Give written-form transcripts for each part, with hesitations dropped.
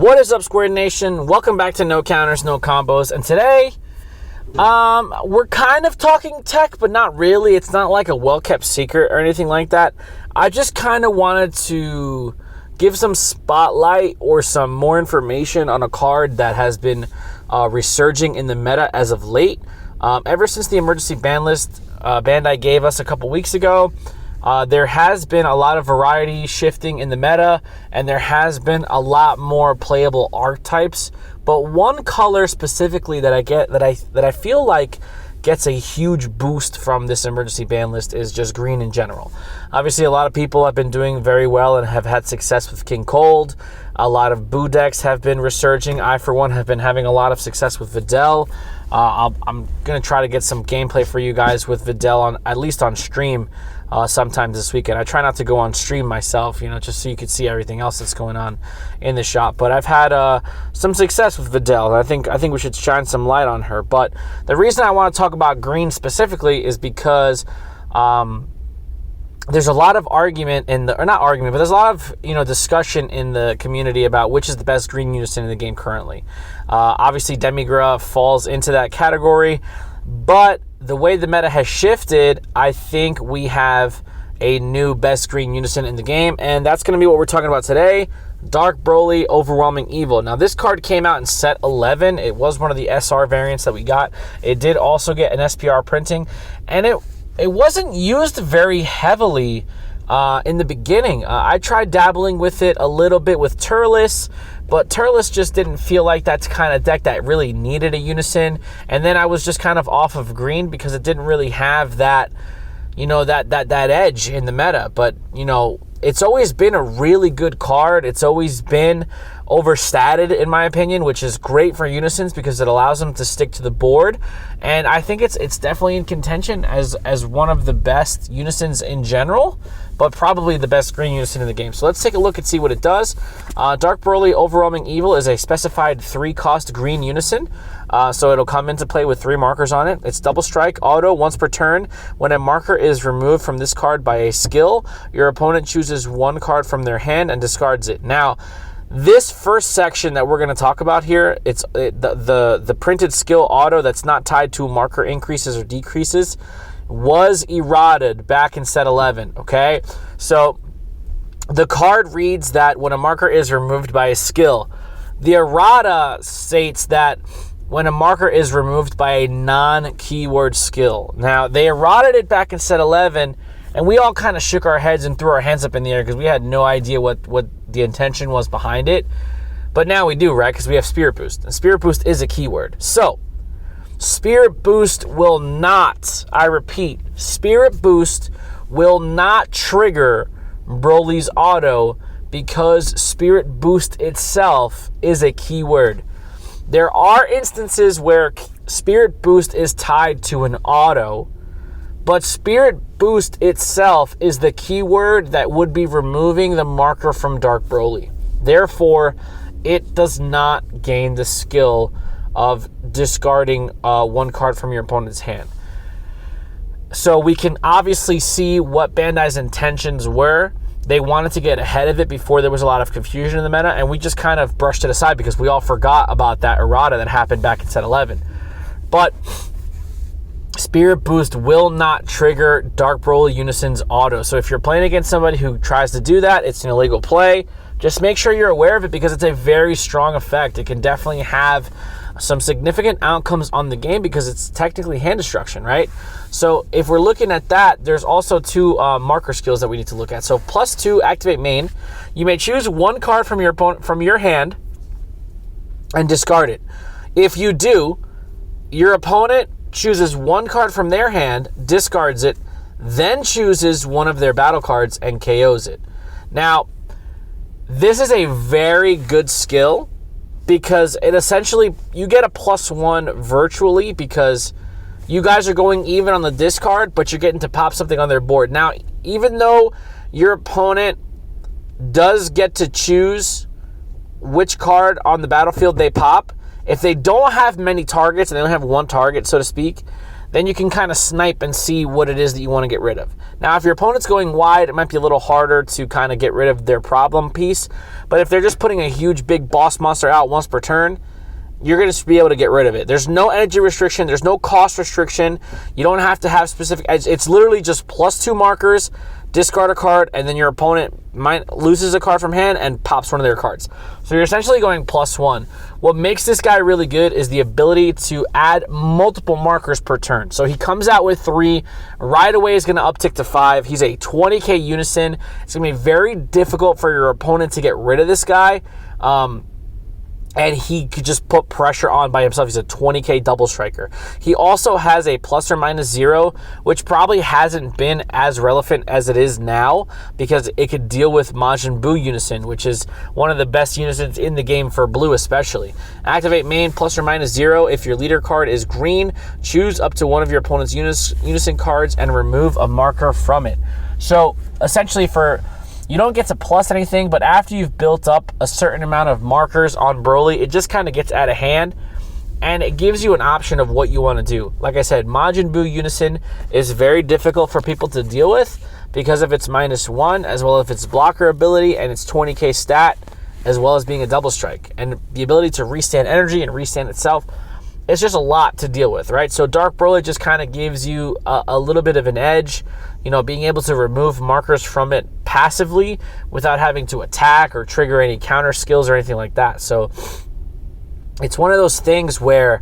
What is up, Square Nation? Welcome back to No Counters, No Combos. And today, we're kind of talking tech, but not really. It's not like a well-kept secret or anything like that. I just kind of wanted to give some spotlight or some more information on a card that has been resurging in the meta as of late. Ever since the emergency ban list Bandai gave us a couple weeks ago, there has been a lot of variety shifting in the meta, and there has been a lot more playable archetypes. But one color specifically that I feel like gets a huge boost from this emergency ban list is just green in general. Obviously, a lot of people have been doing very well and have had success with King Cold. A lot of Boo decks have been resurging. I, for one, have been having a lot of success with Videl. I'm going to try to get some gameplay for you guys with Videl, at least on stream sometime this weekend. I try not to go on stream myself, just so you can see everything else that's going on in the shop. But I've had some success with Videl, and I think we should shine some light on her. But the reason I want to talk about green specifically is because there's a lot of argument there's a lot of discussion in the community about which is the best green unison in the game currently. Obviously, Demigra falls into that category, but the way the meta has shifted, I think we have a new best green unison in the game, and that's going to be what we're talking about today. Dark Broly, Overwhelming Evil. Now, this card came out in set 11. It was one of the SR variants that we got. It did also get an SPR printing, and it wasn't used very heavily in the beginning. I tried dabbling with it a little bit with Turles, but Turles just didn't feel like that's kind of deck that really needed a unison. And then I was just kind of off of green because it didn't really have that, that edge in the meta. But, it's always been a really good card. It's always been overstated, in my opinion, which is great for unisons because it allows them to stick to the board. And I think it's definitely in contention as one of the best unisons in general, but probably the best green unison in the game. So let's take a look and see what it does. Dark Broly Overwhelming Evil is a specified 3-cost green unison. So it'll come into play with 3 markers on it. It's double strike, auto, once per turn. When a marker is removed from this card by a skill, your opponent chooses 1 card from their hand and discards it. Now, this first section that we're going to talk about here, it's the printed skill auto that's not tied to marker increases or decreases, was errated back in set 11, okay? So the card reads that when a marker is removed by a skill, the errata states that when a marker is removed by a non-keyword skill. Now, they errated it back in set 11, and we all kind of shook our heads and threw our hands up in the air because we had no idea what the intention was behind it. But now we do, right? Because we have Spirit Boost. And Spirit Boost is a keyword. So, Spirit Boost will not, I repeat, Spirit Boost will not trigger Broly's auto because Spirit Boost itself is a keyword. There are instances where Spirit Boost is tied to an auto, but Spirit Boost itself is the keyword that would be removing the marker from Dark Broly. Therefore, it does not gain the skill of discarding 1 card from your opponent's hand. So we can obviously see what Bandai's intentions were. They wanted to get ahead of it before there was a lot of confusion in the meta, and we just kind of brushed it aside because we all forgot about that errata that happened back in set 11. But Spirit Boost will not trigger Dark Broly Unison's auto. So if you're playing against somebody who tries to do that, it's an illegal play. Just make sure you're aware of it because it's a very strong effect. It can definitely have some significant outcomes on the game because it's technically hand destruction, right? So if we're looking at that, there's also 2 marker skills that we need to look at. So +2, activate main. You may choose 1 card from your opponent from your hand and discard it. If you do, your opponent chooses 1 card from their hand, discards it, then chooses 1 of their battle cards and KOs it. Now, this is a very good skill because it essentially, you get a +1 virtually because you guys are going even on the discard, but you're getting to pop something on their board. Now, even though your opponent does get to choose which card on the battlefield they pop, if they don't have many targets and they only have 1 target, so to speak, then you can kind of snipe and see what it is that you want to get rid of. Now, if your opponent's going wide, it might be a little harder to kind of get rid of their problem piece. But if they're just putting a huge big boss monster out once per turn, you're going to be able to get rid of it. There's no energy restriction. There's no cost restriction. You don't have to have specific... It's literally just +2 markers, discard a card, and then your opponent loses a card from hand and pops one of their cards. So you're essentially going +1. What makes this guy really good is the ability to add multiple markers per turn. So he comes out with 3. Right away is going to uptick to 5. He's a 20k Unison. It's going to be very difficult for your opponent to get rid of this guy. And he could just put pressure on by himself. He's a 20k double striker. He also has a ±0, which probably hasn't been as relevant as it is now because it could deal with Majin Buu Unison, which is one of the best Unisons in the game for blue especially. Activate main ±0. If your leader card is green, choose up to one of your opponent's Unison cards and remove a marker from it. So essentially you don't get to plus anything, but after you've built up a certain amount of markers on Broly, it just kind of gets out of hand, and it gives you an option of what you want to do. Like I said, Majin Buu Unison is very difficult for people to deal with because of its -1, as well as its blocker ability and its 20k stat, as well as being a double strike. And the ability to restand energy and restand itself, it's just a lot to deal with, right? So Dark Broly just kind of gives you a little bit of an edge, being able to remove markers from it passively without having to attack or trigger any counter skills or anything like that. So it's one of those things where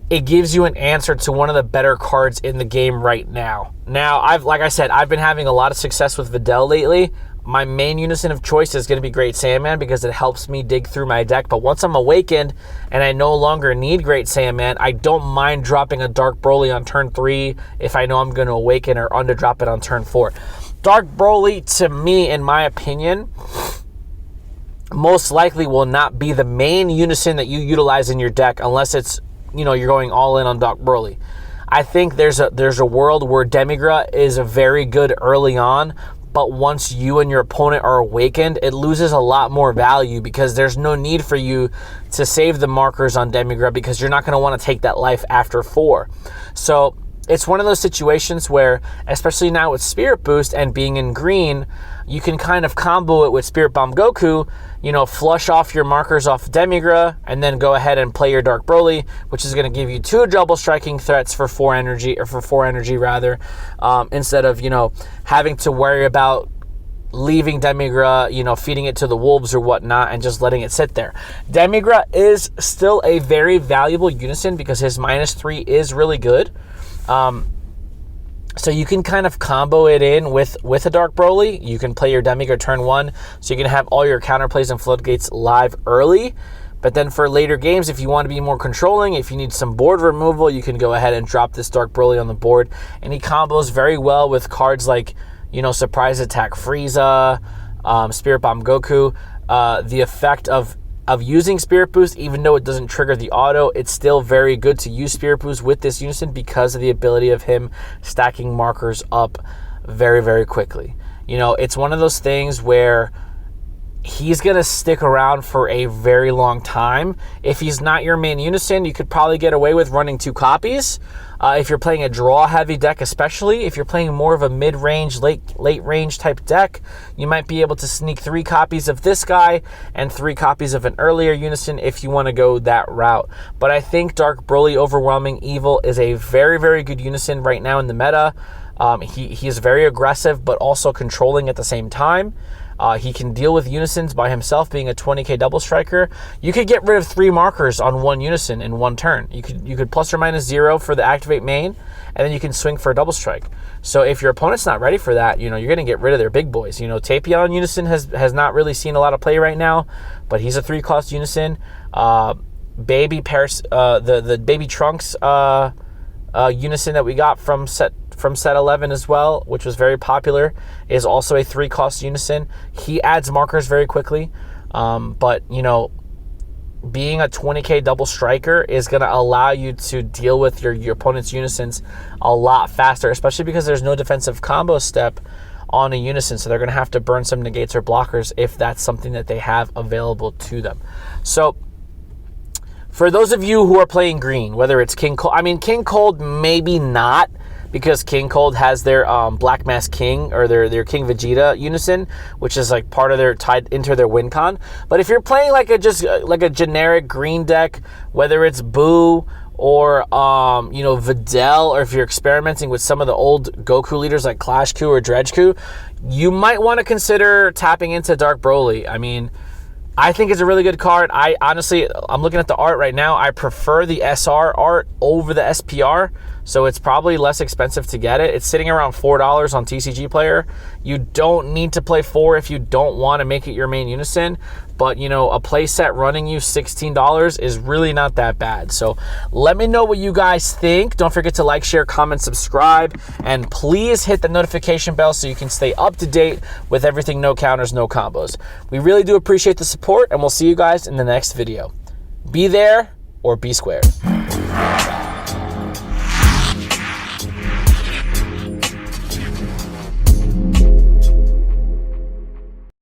it gives you an answer to one of the better cards in the game right now. Now, like I said, I've been having a lot of success with Videl lately. My main Unison of choice is going to be Great Saiyaman because it helps me dig through my deck. But once I'm awakened and I no longer need Great Saiyaman, I don't mind dropping a Dark Broly on turn 3 if I know I'm going to awaken, or underdrop it on turn 4. Dark Broly, to me, in my opinion, most likely will not be the main Unison that you utilize in your deck unless it's, you're going all in on Dark Broly. I think there's a world where Demigra is very good early on, but once you and your opponent are awakened, it loses a lot more value because there's no need for you to save the markers on Demigra because you're not going to want to take that life after 4. So it's one of those situations where, especially now with Spirit Boost and being in green, you can kind of combo it with Spirit Bomb Goku, flush off your markers off Demigra, and then go ahead and play your Dark Broly, which is going to give you 2 double striking threats for 4 energy, instead of, having to worry about leaving Demigra, feeding it to the wolves or whatnot and just letting it sit there. Demigra is still a very valuable Unison because his -3 is really good. So you can kind of combo it in with a Dark Broly. You can play your Demigra turn 1, so you can have all your counterplays and floodgates live early. But then for later games, if you want to be more controlling, if you need some board removal, you can go ahead and drop this Dark Broly on the board. And he combos very well with cards like, Surprise Attack Frieza, Spirit Bomb Goku. The effect of using Spirit Boost, even though it doesn't trigger the auto, it's still very good to use Spirit Boost with this Unison because of the ability of him stacking markers up very, very quickly. It's one of those things where he's going to stick around for a very long time. If he's not your main Unison, you could probably get away with running 2 copies. If you're playing a draw-heavy deck, especially if you're playing more of a mid-range, late-range type deck, you might be able to sneak 3 copies of this guy and 3 copies of an earlier Unison if you want to go that route. But I think Dark Broly Overwhelming Evil is a very, very good Unison right now in the meta. He is very aggressive, but also controlling at the same time. He can deal with Unisons by himself, being a 20k double striker. You could get rid of 3 markers on one Unison in one turn. You could ±0 for the activate main, and then you can swing for a double strike. So if your opponent's not ready for that, you're going to get rid of their big boys. Tapion Unison has not really seen a lot of play right now, but he's a 3-cost Unison. Baby Paris, the Baby Trunks Unison that we got from set 11 as well, which was very popular, is also a 3-cost Unison. He adds markers very quickly, but being a 20k double striker is going to allow you to deal with your opponent's Unisons a lot faster, especially because there's no defensive combo step on a Unison, so they're going to have to burn some negates or blockers if that's something that they have available to them. So For those of you who are playing green, whether it's King Cold, I mean, King Cold maybe not, because King Cold has their Black Mask King, or their King Vegeta Unison, which is like part of their, tied into their win con. But if you're playing like a generic green deck, whether it's Boo or you know, Videl, or if you're experimenting with some of the old Goku leaders like Clash Ku or Dredge Ku, you might want to consider tapping into Dark Broly. I mean, I think it's a really good card. I honestly, I'm looking at the art right now. I prefer the SR art over the SPR, so it's probably less expensive to get it. It's sitting around $4 on TCG Player. You don't need to play 4 if you don't want to make it your main Unison, but you know, a play set running you $16 is really not that bad. So let me know what you guys think. Don't forget to like, share, comment, subscribe, and please hit the notification bell so you can stay up to date with everything No Counters, No Combos. We really do appreciate the support, and we'll see you guys in the next video. Be there or be squared.